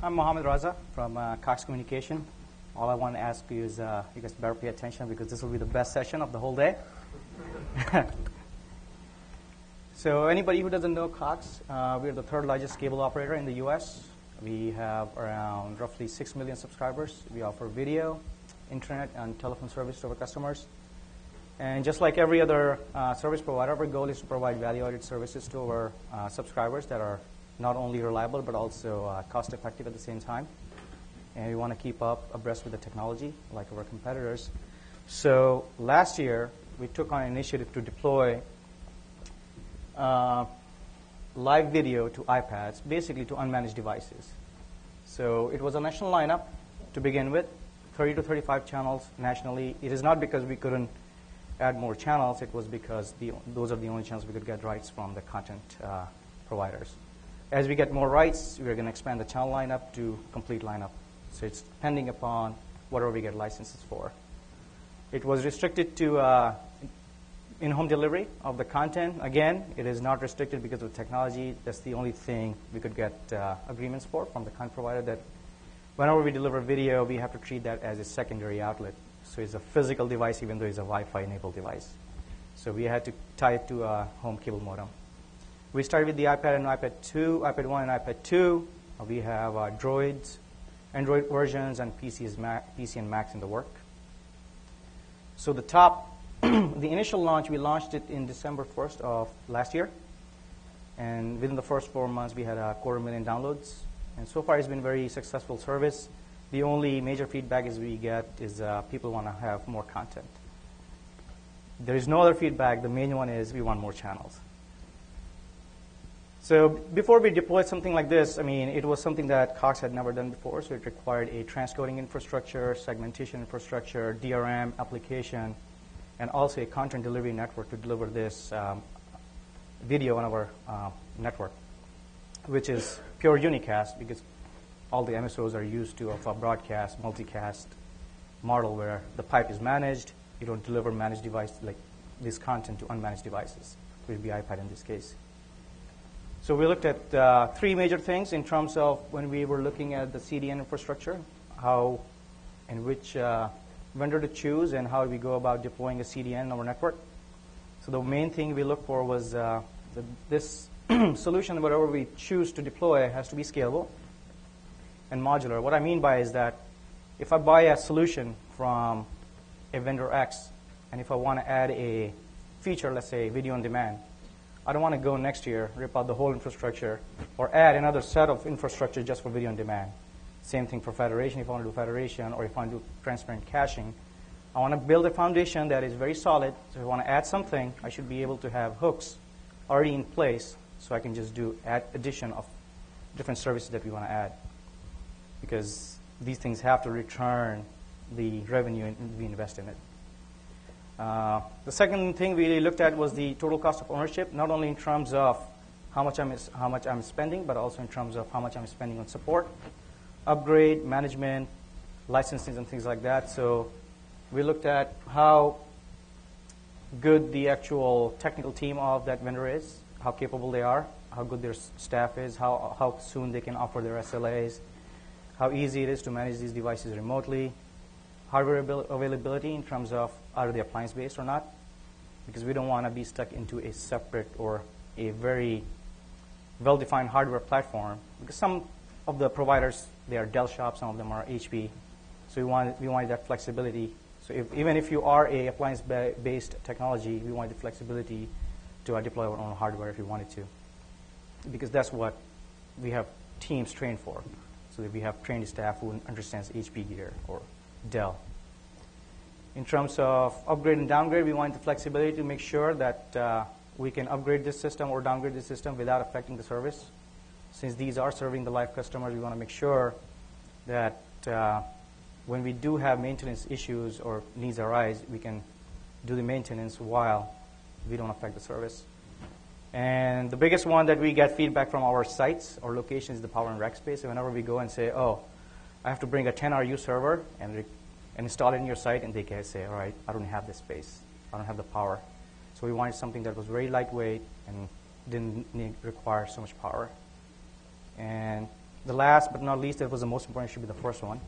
I'm Mohammed Raza from Cox Communication. All I want to ask you is you guys better pay attention because this will be the best session of the whole day. So anybody who doesn't know Cox, we're the third largest cable operator in the U.S. We have around roughly 6 million subscribers. We offer video, internet, and telephone service to our customers. And just like every other service provider, our goal is to provide value-added services to our subscribers that are not only reliable but also cost-effective at the same time. And we want to keep up abreast with the technology like our competitors. So last year, we took on an initiative to deploy live video to iPads, basically to unmanaged devices. So it was a national lineup to begin with, 30 to 35 channels nationally. It is not because we couldn't add more channels. It was because those are the only channels we could get rights from the content providers. As we get more rights, we're going to expand the channel lineup to complete lineup. So it's depending upon whatever we get licenses for. It was restricted to in-home delivery of the content. Again, it is not restricted because of technology. That's the only thing we could get agreements for from the content provider, that whenever we deliver video, we have to treat that as a secondary outlet. So it's a physical device even though it's a Wi-Fi enabled device. So we had to tie it to a home cable modem. We started with the iPad and iPad 2, iPad 1 and iPad 2. We have Droids, Android versions, and PC and Macs in the work. So the initial launch, we launched it in December 1st of last year. And within the first 4 months, we had 250,000 downloads. And so far, it's been a very successful service. The only major feedback we get is people want to have more content. There is no other feedback. The main one is we want more channels. So before we deployed something like this, it was something that Cox had never done before. So it required a transcoding infrastructure, segmentation infrastructure, DRM application, and also a content delivery network to deliver this video on our network, which is pure unicast because all the MSOs are used to a broadcast, multicast model where the pipe is managed. You don't deliver managed device like this content to unmanaged devices. It would be iPad in this case. So we looked at 3 major things in terms of when we were looking at the CDN infrastructure, how and which vendor to choose and how we go about deploying a CDN in our network. So the main thing we look for was this solution, whatever we choose to deploy, has to be scalable and modular. What I mean by is that if I buy a solution from a vendor X, and if I want to add a feature, let's say video on demand, I don't want to go next year, rip out the whole infrastructure, or add another set of infrastructure just for video on demand. Same thing for federation. If I want to do federation, or if I want to do transparent caching, I want to build a foundation that is very solid. So if I want to add something, I should be able to have hooks already in place so I can just do addition of different services that we want to add. Because these things have to return the revenue we invest in it. The second thing we looked at was the total cost of ownership, not only in terms of how much I'm spending, but also in terms of how much I'm spending on support, upgrade, management, licensing, and things like that. So we looked at how good the actual technical team of that vendor is, how capable they are, how good their staff is, how soon they can offer their SLAs, how easy it is to manage these devices remotely, hardware availability in terms of are they appliance-based or not, because we don't want to be stuck into a separate or a very well-defined hardware platform, because some of the providers, they are Dell shops, some of them are HP, so we wanted that flexibility. So even if you are a appliance-based technology, we wanted the flexibility to deploy our own hardware if we wanted to, because that's what we have teams trained for, so that we have trained staff who understands HP gear or Dell. In terms of upgrade and downgrade, we want the flexibility to make sure that we can upgrade this system or downgrade this system without affecting the service. Since these are serving the live customers, we want to make sure that when we do have maintenance issues or needs arise, we can do the maintenance while we don't affect the service. And the biggest one that we get feedback from our sites or locations is the power and rack space. So whenever we go and say, oh, I have to bring a 10RU server and install it in your site, and they can say, all right, I don't have the space. I don't have the power. So we wanted something that was very lightweight and didn't require so much power. And the last but not least, it was the most important, should be the first one.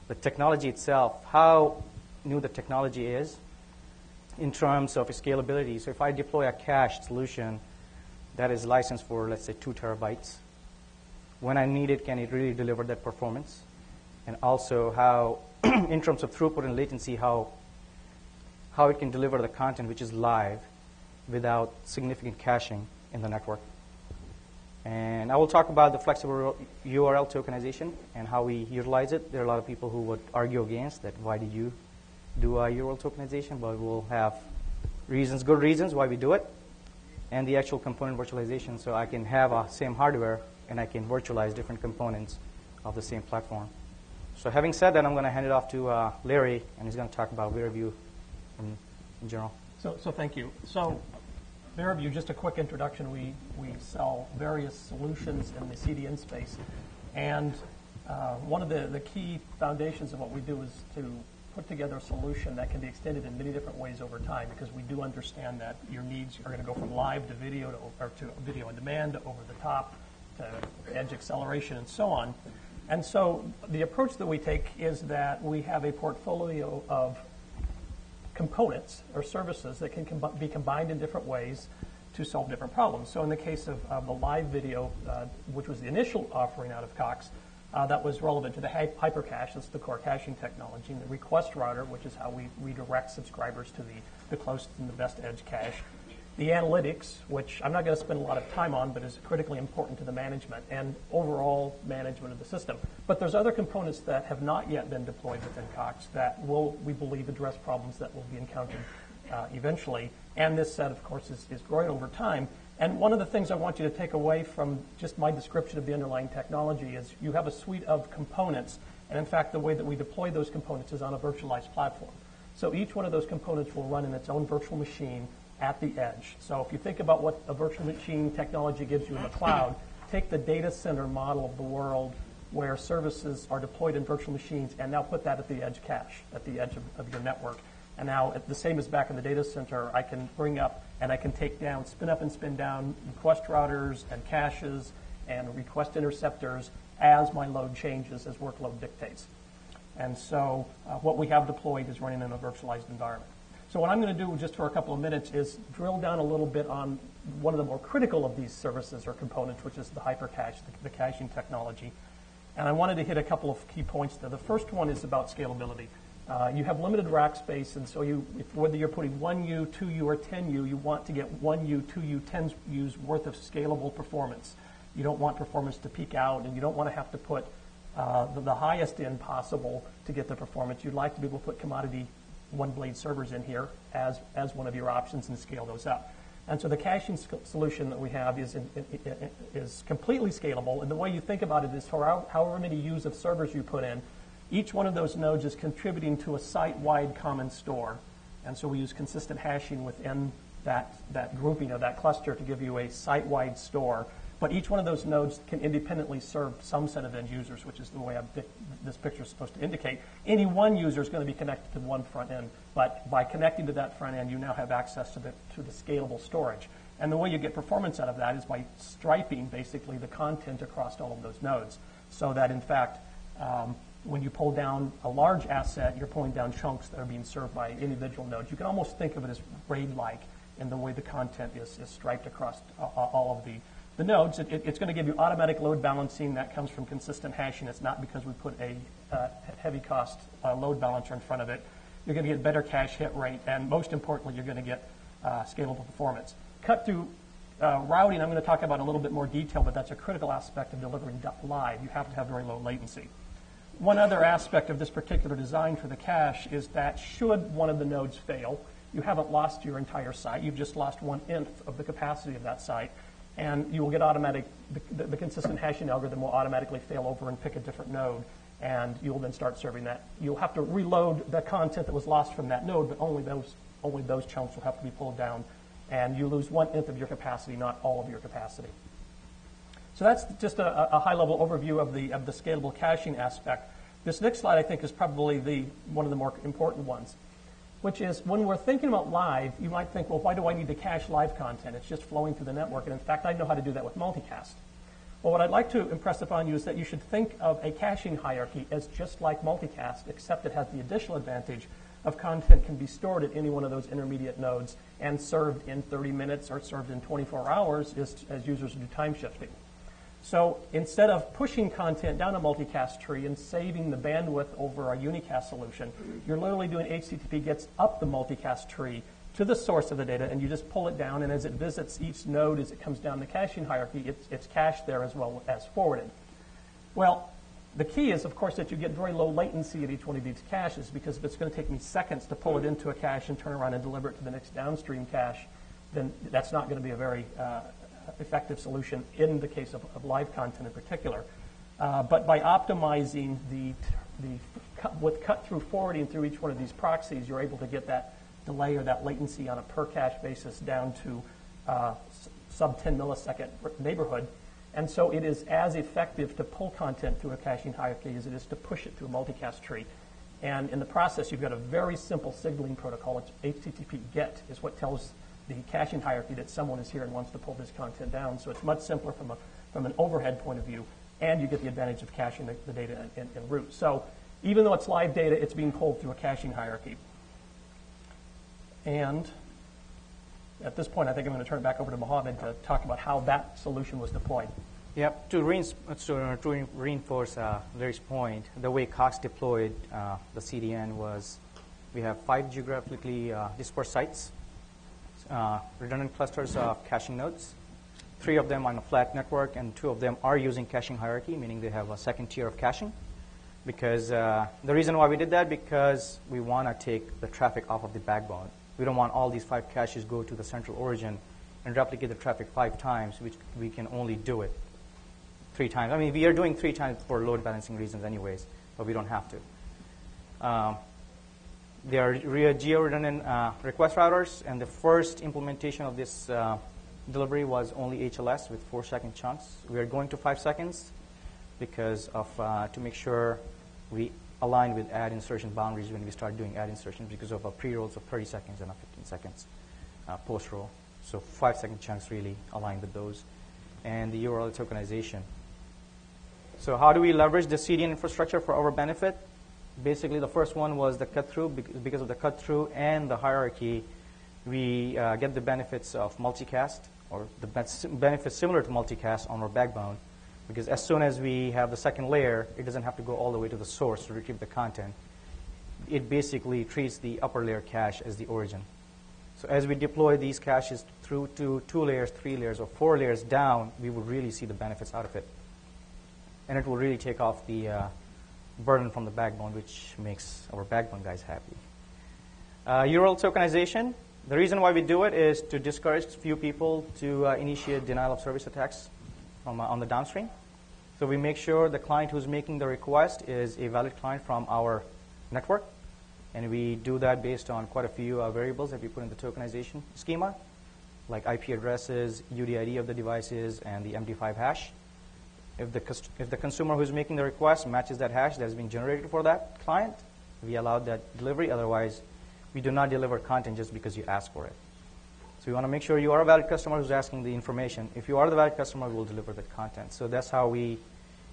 The technology itself, how new the technology is in terms of scalability. So if I deploy a cached solution that is licensed for, let's say, 2 terabytes, when I need it, can it really deliver that performance? And also how, in terms of throughput and latency, how it can deliver the content which is live without significant caching in the network. And I will talk about the flexible URL tokenization and how we utilize it. There are a lot of people who would argue against that. Why did you do a URL tokenization? But we'll have reasons, good reasons why we do it, and the actual component virtualization. So I can have a same hardware and I can virtualize different components of the same platform. So having said that, I'm going to hand it off to Larry, and he's going to talk about VeriView in general. So thank you. So VeriView, just a quick introduction. We sell various solutions in the CDN space. And one of the key foundations of what we do is to put together a solution that can be extended in many different ways over time, because we do understand that your needs are going to go from live to video to video on demand, to over the top, to edge acceleration, and so on. And so the approach that we take is that we have a portfolio of components or services that can be combined in different ways to solve different problems. So in the case of the live video, which was the initial offering out of Cox, that was relevant to the hypercache, that's the core caching technology, and the request router, which is how we redirect subscribers to the closest and the best edge cache. The analytics, which I'm not going to spend a lot of time on, but is critically important to the management and overall management of the system. But there's other components that have not yet been deployed within Cox that will, we believe, address problems that will be encountered eventually. And this set, of course, is growing over time. And one of the things I want you to take away from just my description of the underlying technology is you have a suite of components. And in fact, the way that we deploy those components is on a virtualized platform. So each one of those components will run in its own virtual machine at the edge. So if you think about what a virtual machine technology gives you in the cloud, take the data center model of the world where services are deployed in virtual machines, and now put that at the edge cache, at the edge of your network. And now, the same as back in the data center, I can bring up and I can take down, spin up and spin down request routers and caches and request interceptors as my load changes, as workload dictates. And so what we have deployed is running in a virtualized environment. So what I'm going to do just for a couple of minutes is drill down a little bit on one of the more critical of these services or components, which is the hypercache, the caching technology. And I wanted to hit a couple of key points there. The first one is about scalability. You have limited rack space, and so whether you're putting 1U, 2U, or 10U, you want to get 1U, 2U, 10U's worth of scalable performance. You don't want performance to peak out, and you don't want to have to put the highest in possible to get the performance. You'd like to be able to put commodity one-blade servers in here as one of your options and scale those up. And so the caching solution that we have is completely scalable. And the way you think about it is for however many U's of servers you put in, each one of those nodes is contributing to a site-wide common store. And so we use consistent hashing within that grouping of that cluster to give you a site-wide store. But each one of those nodes can independently serve some set of end users, which is the way this picture is supposed to indicate. Any one user is going to be connected to one front end, but by connecting to that front end, you now have access to the scalable storage. And the way you get performance out of that is by striping, basically, the content across all of those nodes, so that, in fact, when you pull down a large asset, you're pulling down chunks that are being served by individual nodes. You can almost think of it as RAID-like in the way the content is striped across all of the nodes. It's going to give you automatic load balancing that comes from consistent hashing. It's not because we put a heavy cost load balancer in front of it. You're going to get better cache hit rate, and most importantly, you're going to get scalable performance. Cut through routing, I'm going to talk about in a little bit more detail, but that's a critical aspect of delivering live. You have to have very low latency. One other aspect of this particular design for the cache is that should one of the nodes fail, you haven't lost your entire site. You've just lost 1/nth of the capacity of that site. And you will get the consistent hashing algorithm will automatically fail over and pick a different node, and you'll then start serving that. You'll have to reload the content that was lost from that node, but only those chunks will have to be pulled down, and you lose 1/nth of your capacity, not all of your capacity. So that's just a high-level overview of the scalable caching aspect. This next slide, I think, is probably one of the more important ones, which is when we're thinking about live, you might think, well, why do I need to cache live content? It's just flowing through the network. And in fact, I know how to do that with Multicast. Well, what I'd like to impress upon you is that you should think of a caching hierarchy as just like multicast, except it has the additional advantage of content can be stored at any one of those intermediate nodes and served in 30 minutes or served in 24 hours as users do time shifting. So instead of pushing content down a multicast tree and saving the bandwidth over a unicast solution, you're literally doing HTTP gets up the multicast tree to the source of the data, and you just pull it down, and as it visits each node as it comes down the caching hierarchy, it's cached there as well as forwarded. Well, the key is, of course, that you get very low latency at each one of these caches, because if it's going to take me seconds to pull it into a cache and turn around and deliver it to the next downstream cache, then that's not going to be a very effective solution in the case of live content in particular. But by optimizing with cut-through forwarding through each one of these proxies, you're able to get that delay or that latency on a per cache basis down to sub 10 millisecond neighborhood. And so it is as effective to pull content through a caching hierarchy as it is to push it through a multicast tree. And in the process, you've got a very simple signaling protocol. It's HTTP GET is what tells the caching hierarchy that someone is here and wants to pull this content down. So it's much simpler from an overhead point of view, and you get the advantage of caching the data in root. So even though it's live data, it's being pulled through a caching hierarchy. And at this point, I think I'm going to turn it back over to Mohammed to talk about how that solution was deployed. Yep. To reinforce Larry's point, the way Cox deployed the CDN was we have 5 geographically dispersed sites, redundant clusters of caching nodes, 3 of them on a flat network, and 2 of them are using caching hierarchy, meaning they have a second tier of caching. Because the reason why we did that, because we want to take the traffic off of the backbone. We don't want all these 5 caches go to the central origin and replicate the traffic 5 times, which we can only do it 3 times. I mean, we are doing 3 times for load balancing reasons anyways, but we don't have to. They are geo-redundant request routers, and the first implementation of this delivery was only HLS with 4-second chunks. We are going to 5 seconds because of to make sure we align with add insertion boundaries when we start doing add insertions because of pre-rolls of 30 seconds and 15 seconds post-roll. So 5-second chunks really align with those. And the URL tokenization. So how do we leverage the CDN infrastructure for our benefit? Basically, the first one was the cut-through. Because of the cut-through and the hierarchy, we get the benefits of multicast, or the benefits similar to multicast on our backbone. Because as soon as we have the second layer, it doesn't have to go all the way to the source to retrieve the content. It basically treats the upper layer cache as the origin. So as we deploy these caches through to 2 layers, 3 layers, or 4 layers down, we will really see the benefits out of it. And it will really take off the burden from the backbone, which makes our backbone guys happy. URL tokenization. The reason why we do it is to discourage few people to initiate denial of service attacks on the downstream. So we make sure the client who's making the request is a valid client from our network. And we do that based on quite a few variables that we put in the tokenization schema, like IP addresses, UDID of the devices, and the MD5 hash. If the consumer who's making the request matches that hash that has been generated for that client, we allow that delivery. Otherwise, we do not deliver content just because you ask for it. So you want to make sure you are a valid customer who's asking the information. If you are the valid customer, we'll deliver the content. So that's how we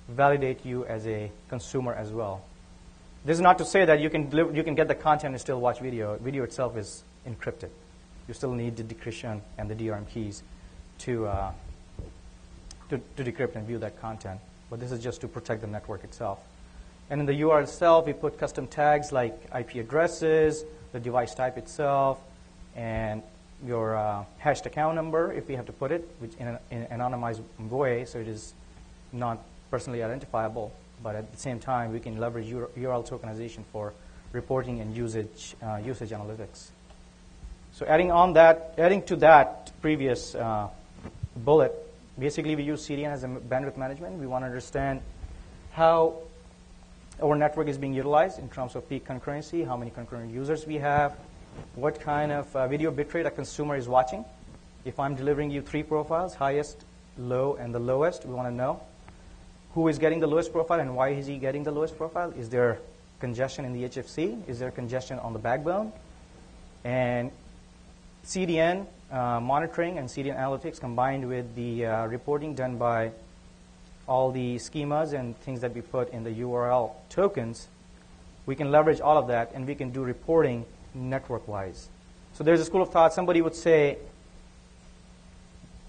validate you as a consumer as well. This is not to say that you can get the content and still watch video. Video itself is encrypted. You still need the decryption and the DRM keys to decrypt and view that content. But this is just to protect the network itself. And in the URL itself, we put custom tags like IP addresses, the device type itself, and your hashed account number, if we have to put it, which in an anonymized way, so it is not personally identifiable. But at the same time, we can leverage URL tokenization for reporting and usage analytics. So adding to that previous bullet, basically we use CDN as a bandwidth management. We want to understand how our network is being utilized in terms of peak concurrency, how many concurrent users we have, what kind of video bitrate a consumer is watching. If I'm delivering you 3 profiles, highest, low, and the lowest, we want to know who is getting the lowest profile and why is he getting the lowest profile. Is there congestion in the HFC? Is there congestion on the backbone? And CDN monitoring and CDN analytics combined with the reporting done by all the schemas and things that we put in the URL tokens, we can leverage all of that, and we can do reporting network-wise. So there's a school of thought. Somebody would say,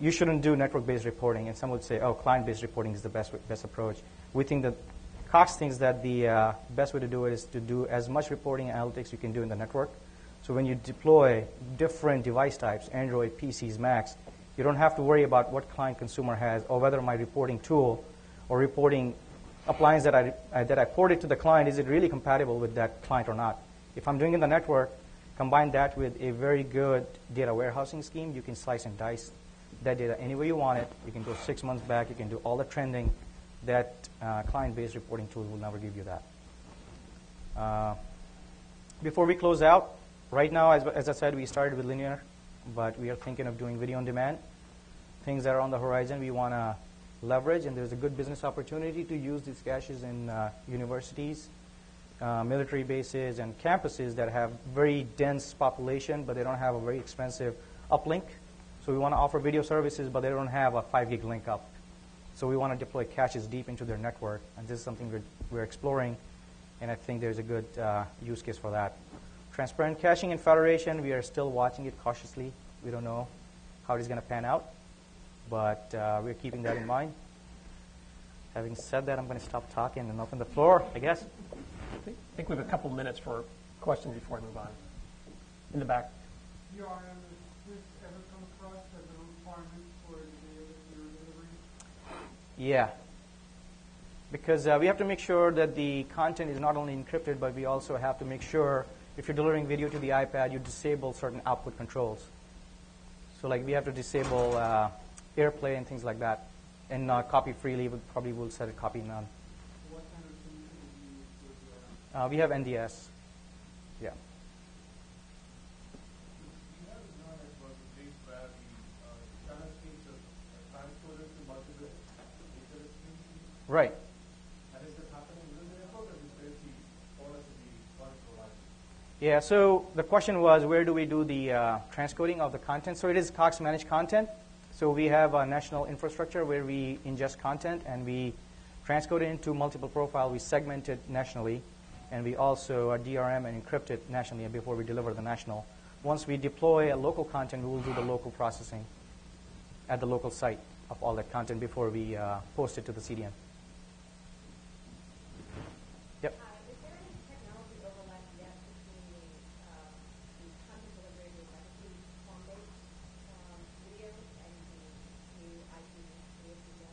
you shouldn't do network-based reporting, and some would say, oh, client-based reporting is the best approach. We think that Cox thinks that the best way to do it is to do as much reporting and analytics you can do in the network. So when you deploy different device types, Android, PCs, Macs, you don't have to worry about what client consumer has or whether my reporting tool or reporting appliance that I ported to the client, is it really compatible with that client or not? If I'm doing in the network, combine that with a very good data warehousing scheme, you can slice and dice that data any way you want it. You can go 6 months back. You can do all the trending. That client-based reporting tool will never give you that. Before we close out, right now, as I said, we started with linear, but we are thinking of doing video on demand. Things that are on the horizon we want to leverage, and there's a good business opportunity to use these caches in universities, military bases, and campuses that have very dense population, but they don't have a very expensive uplink. So we want to offer video services, but they don't have a 5 gig link up. So we want to deploy caches deep into their network, and this is something we're exploring, and I think there's a good use case for that. Transparent caching and federation, we are still watching it cautiously. We don't know how it is going to pan out, but we're keeping that in mind. Having said that, I'm going to stop talking and open the floor, I guess. I think we have a couple minutes for questions before we move on. In the back. DRM, has this ever come across as a requirement for the data that you're delivering? Yeah. Because we have to make sure that the content is not only encrypted, but we also have to make sure if you're delivering video to the iPad, you disable certain output controls. So like we have to disable AirPlay and things like that. And copy freely, we probably will set a copy none. What kind of solution do you use with We have NDS. Yeah. You have known it was a case where the channel streams are transcoded to multiple data streams. Right. And is this happening within the network, or is this basically policy one provider? Yeah, so the question was, where do we do the transcoding of the content? So it is Cox managed content. So we have a national infrastructure where we ingest content and we transcode it into multiple profile. We segment it nationally, and we also DRM and encrypt it nationally before we deliver the national. Once we deploy a local content, we will do the local processing at the local site of all that content before we post it to the CDN. Yep. Is there any technology overlap yet between the content delivery of legacy form-based videos and the new IP videos?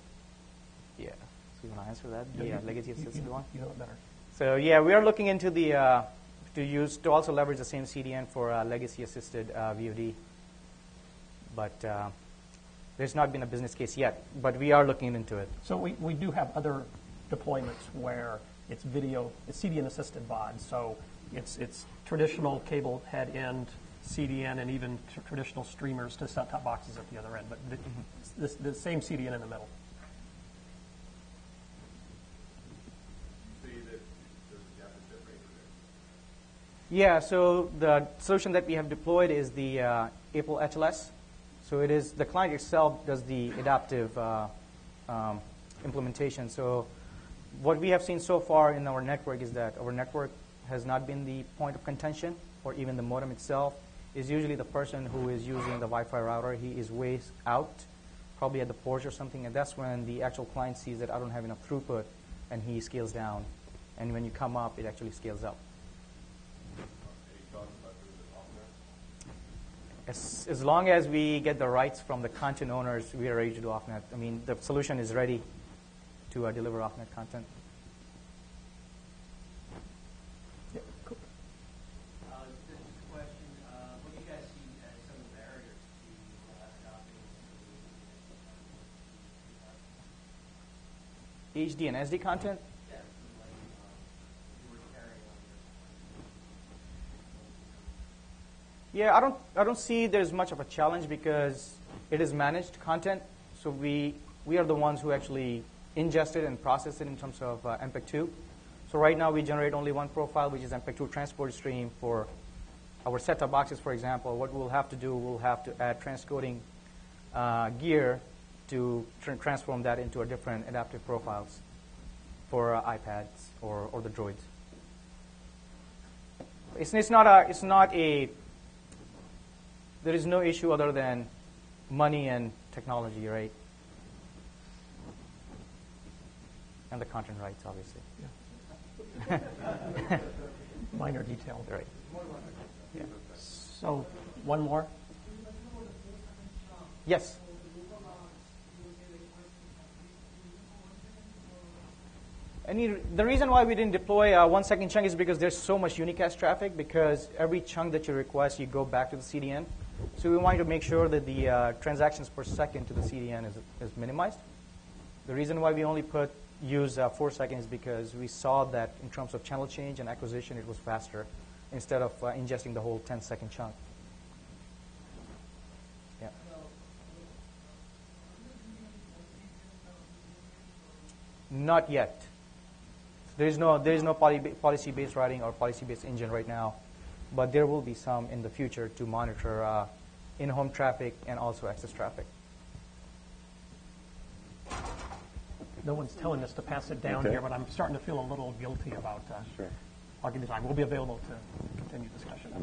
Yeah. So you want to answer that? Yeah, legacy assisted one? You know it better. So yeah, we are looking into the to also leverage the same CDN for legacy assisted VOD, but there's not been a business case yet. But we are looking into it. So we do have other deployments where it's video, it's CDN assisted VOD. So it's traditional cable head end CDN and even traditional streamers to set-top boxes at the other end, but the same CDN in the middle. Yeah, so the solution that we have deployed is the Apple HLS. So it is the client itself does the adaptive implementation. So what we have seen so far in our network is that our network has not been the point of contention, or even the modem itself is usually the person who is using the Wi-Fi router. He is way out, probably at the porch or something, and that's when the actual client sees that I don't have enough throughput, and he scales down. And when you come up, it actually scales up. As long as we get the rights from the content owners, we are ready to do off-net. I mean, the solution is ready to deliver off-net content. Yeah, cool. Just a question. What do you guys see as some of the barriers to adopting HD and SD content? Yeah, like you were carrying on Yeah, I don't see there's much of a challenge because it is managed content. So we are the ones who actually ingest it and process it in terms of MPEG-2. So right now we generate only one profile, which is MPEG-2 transport stream for our set-top boxes, for example. What we'll have to do, we'll have to add transcoding gear to transform that into a different adaptive profiles for iPads or the Droids. It's not a. There is no issue other than money and technology, right? And the content rights, obviously. Yeah. Minor detail. Right. Yeah. So, one more? Yes. The reason why we didn't deploy a 1 second chunk is because there's so much unicast traffic, because every chunk that you request, you go back to the CDN. So we wanted to make sure that the transactions per second to the CDN is minimized. The reason why we only use 4 seconds is because we saw that in terms of channel change and acquisition, it was faster instead of ingesting the whole 10-second chunk. Yeah. Not yet. There is no policy-based routing or policy-based engine right now, but there will be some in the future to monitor in-home traffic and also access traffic. No one's telling us to pass it down here, but I'm starting to feel a little guilty about Sure. logging design. We'll be available to continue discussion.